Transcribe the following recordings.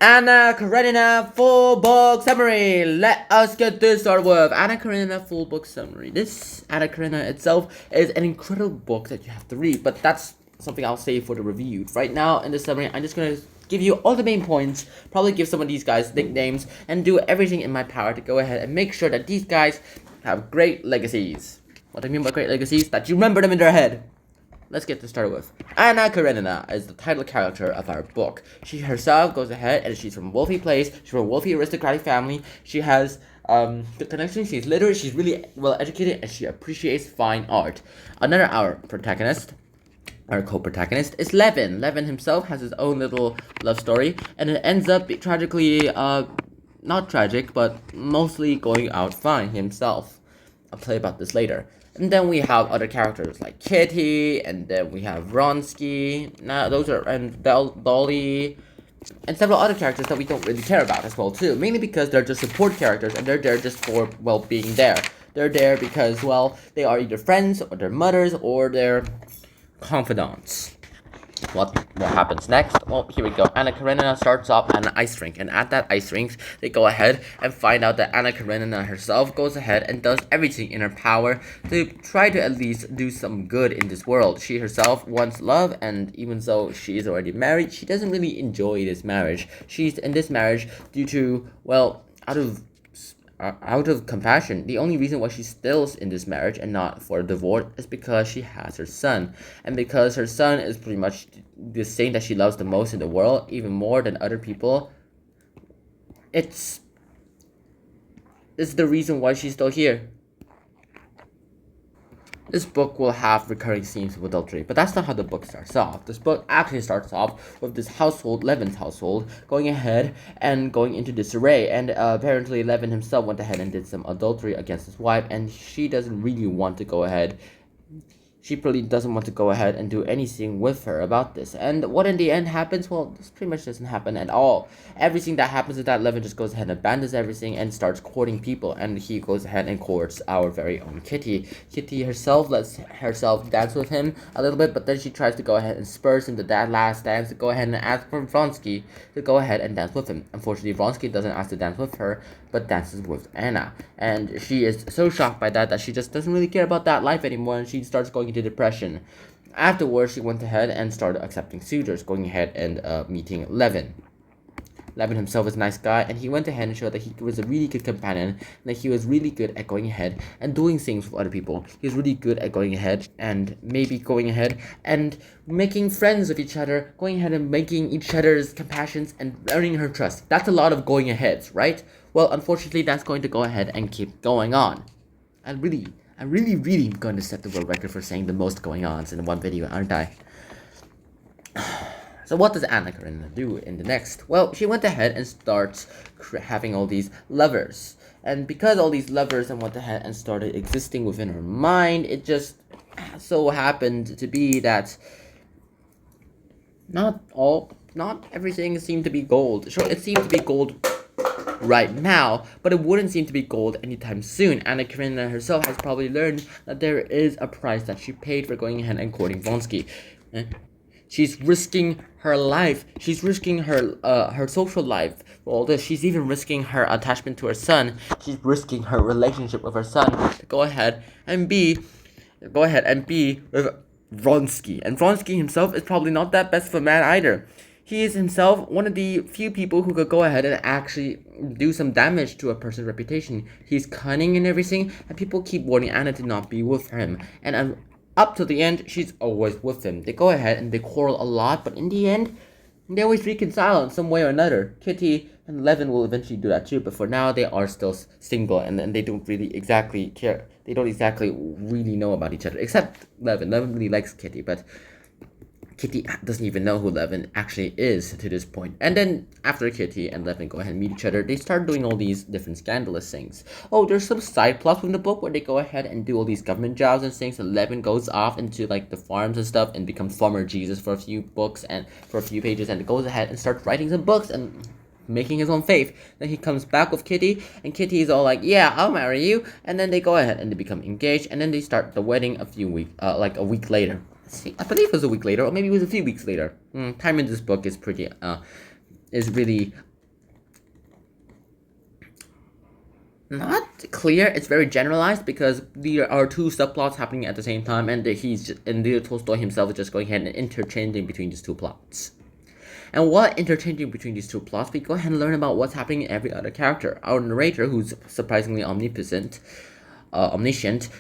Anna Karenina full book summary. Let us get this started with Anna Karenina full book summary. This Anna Karenina itself is an incredible book that you have to read, but that's something I'll save for the review. Right now in this summary, I'm just gonna give you all the main points, probably give some of these guys nicknames, and do everything in my power to go ahead and make sure that these guys have great legacies. What I mean by great legacies? That you remember them in their head. Let's get this started with. Anna Karenina is the title character of our book. She herself goes ahead and she's from a wealthy place. She's from a wealthy aristocratic family. She has good connections. She's literate. She's really well educated and she appreciates fine art. Another our protagonist, our co-protagonist, is Levin. Levin himself has his own little love story and it ends up tragically, not tragic, but mostly going out fine himself. I'll tell you about this later. And then we have other characters like Kitty, and then we have Vronsky. Now those are and Dolly, and several other characters that we don't really care about as well too. Mainly because they're just support characters, and they're there just for being there. They're there because they are either friends or their mothers or their confidants. What happens next? Well, here we go. Anna Karenina starts off at an ice rink, and at that ice rink, they go ahead and find out that Anna Karenina herself goes ahead and does everything in her power to try to at least do some good in this world. She herself wants love, and even though she is already married, she doesn't really enjoy this marriage. She's in this marriage due to, out of compassion. The only reason why she's still in this marriage and not for a divorce is because she has her son. And because her son is pretty much the thing that she loves the most in the world, even more than other people, it's the reason why she's still here. This book will have recurring themes of adultery, but that's not how the book starts off. This book actually starts off with this household, Levin's household, going ahead and going into disarray. And apparently Levin himself went ahead and did some adultery against his wife, and she doesn't really want to go ahead. She probably doesn't want to go ahead and do anything with her about this. And what in the end happens? Well, this pretty much doesn't happen at all. Everything that happens is that Levin just goes ahead and abandons everything and starts courting people. And he goes ahead and courts our very own Kitty. Kitty herself lets herself dance with him a little bit, but then she tries to go ahead and spurs into that last dance to go ahead and ask for Vronsky to go ahead and dance with him. Unfortunately, Vronsky doesn't ask to dance with her, but dances with Anna. And she is so shocked by that she just doesn't really care about that life anymore, and she starts going into depression. Afterwards, she went ahead and started accepting suitors, going ahead and meeting Levin. Levin himself is a nice guy, and he went ahead and showed that he was a really good companion, and that he was really good at going ahead and doing things with other people. He was really good at going ahead and maybe going ahead and making friends with each other, going ahead and making each other's compassions and earning her trust. That's a lot of going aheads, right? Well, unfortunately, that's going to go ahead and keep going on. I'm really going to set the world record for saying the most going ons in one video, aren't I? So what does Anna Karenina do in the next? Well, she went ahead and starts having all these lovers. And because all these lovers went ahead and started existing within her mind, it just so happened to be that not everything seemed to be gold. Sure, it seemed to be gold right now, but it wouldn't seem to be gold anytime soon. Anna Karenina herself has probably learned that there is a price that she paid for going ahead and courting Vronsky. She's risking her life. She's risking her social life for all this. She's even risking her attachment to her son. She's risking her relationship with her son to go ahead and be with Vronsky. And Vronsky himself is probably not that best of a man either. He is himself one of the few people who could go ahead and actually do some damage to a person's reputation. He's cunning and everything, and people keep warning Anna to not be with him. And up to the end, she's always with him. They go ahead and they quarrel a lot, but in the end, they always reconcile in some way or another. Kitty and Levin will eventually do that too, but for now, they are still single, and they don't really exactly care. They don't exactly really know about each other, except Levin. Levin really likes Kitty, but Kitty doesn't even know who Levin actually is to this point. And then after Kitty and Levin go ahead and meet each other, they start doing all these different scandalous things. Oh, there's some side plots from the book where they go ahead and do all these government jobs and things. And Levin goes off into like the farms and stuff and becomes Farmer Jesus for a few books and for a few pages, and goes ahead and starts writing some books and making his own faith. Then he comes back with Kitty, and Kitty is all like, "Yeah, I'll marry you." And then they go ahead and they become engaged, and then they start the wedding a week later. I believe it was a week later, or maybe it was a few weeks later. Time in this book is pretty is really not clear. It's very generalized because there are two subplots happening at the same time, and Leo Tolstoy himself is just going ahead and interchanging between these two plots. And while interchanging between these two plots, we go ahead and learn about what's happening in every other character. Our narrator, who's surprisingly omniscient,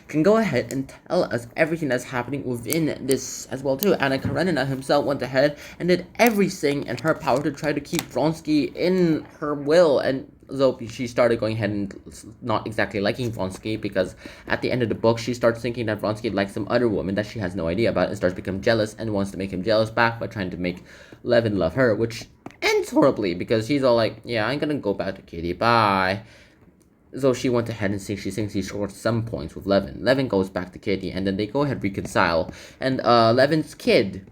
can go ahead and tell us everything that's happening within this as well too. Anna Karenina himself went ahead and did everything in her power to try to keep Vronsky in her will, and though she started going ahead and not exactly liking Vronsky, because at the end of the book she starts thinking that Vronsky likes some other woman that she has no idea about, and starts to become jealous and wants to make him jealous back by trying to make Levin love her, which ends horribly because she's all like, yeah, I'm gonna go back to Kitty, bye. So she went ahead and she thinks he scored some points with Levin. Levin goes back to Kitty, and then they go ahead and reconcile. And Levin's kid,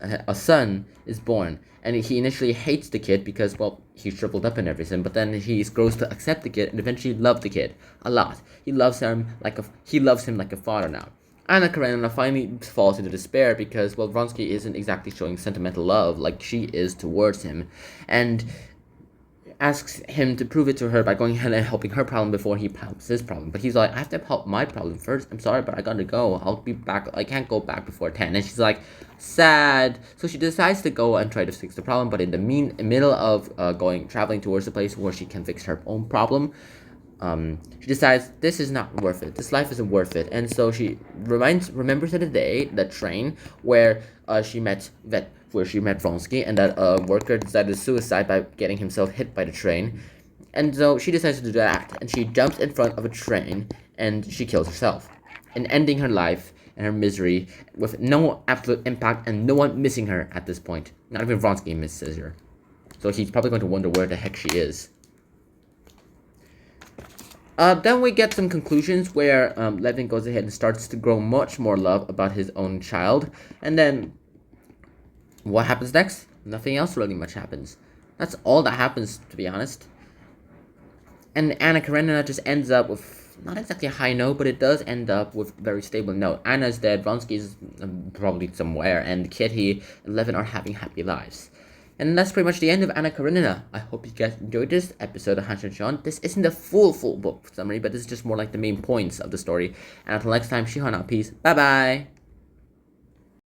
a son, is born. And he initially hates the kid because, well, he's shriveled up and everything. But then he grows to accept the kid and eventually love the kid a lot. He loves him like a father now. Anna Karenina finally falls into despair because, well, Vronsky isn't exactly showing sentimental love like she is towards him, and asks him to prove it to her by going ahead and helping her problem before he helps his problem. But he's like, I have to help my problem first. I'm sorry, but I gotta go. I'll be back. I can't go back before 10. And she's like, sad. So she decides to go and try to fix the problem. But in the middle of traveling towards the place where she can fix her own problem, she decides this is not worth it. This life isn't worth it. And so she remembers the day, that train where she met Vronsky, and that worker decided to suicide by getting himself hit by the train. And so she decides to do that, and she jumps in front of a train and she kills herself, and ending her life and her misery with no absolute impact and no one missing her at this point. Not even Vronsky misses her. So he's probably going to wonder where the heck she is. Then we get some conclusions where Levin goes ahead and starts to grow much more love about his own child. And then what happens next? Nothing else really much happens. That's all that happens, to be honest. And Anna Karenina just ends up with not exactly a high note, but it does end up with a very stable note. Anna's dead, Vronsky's probably somewhere, and Kitty and Levin are having happy lives. And that's pretty much the end of Anna Karenina. I hope you guys enjoyed this episode of Hans and Sean. This isn't a full book summary, but this is just more like the main points of the story. And until next time, Shihan out. Peace. Bye-bye.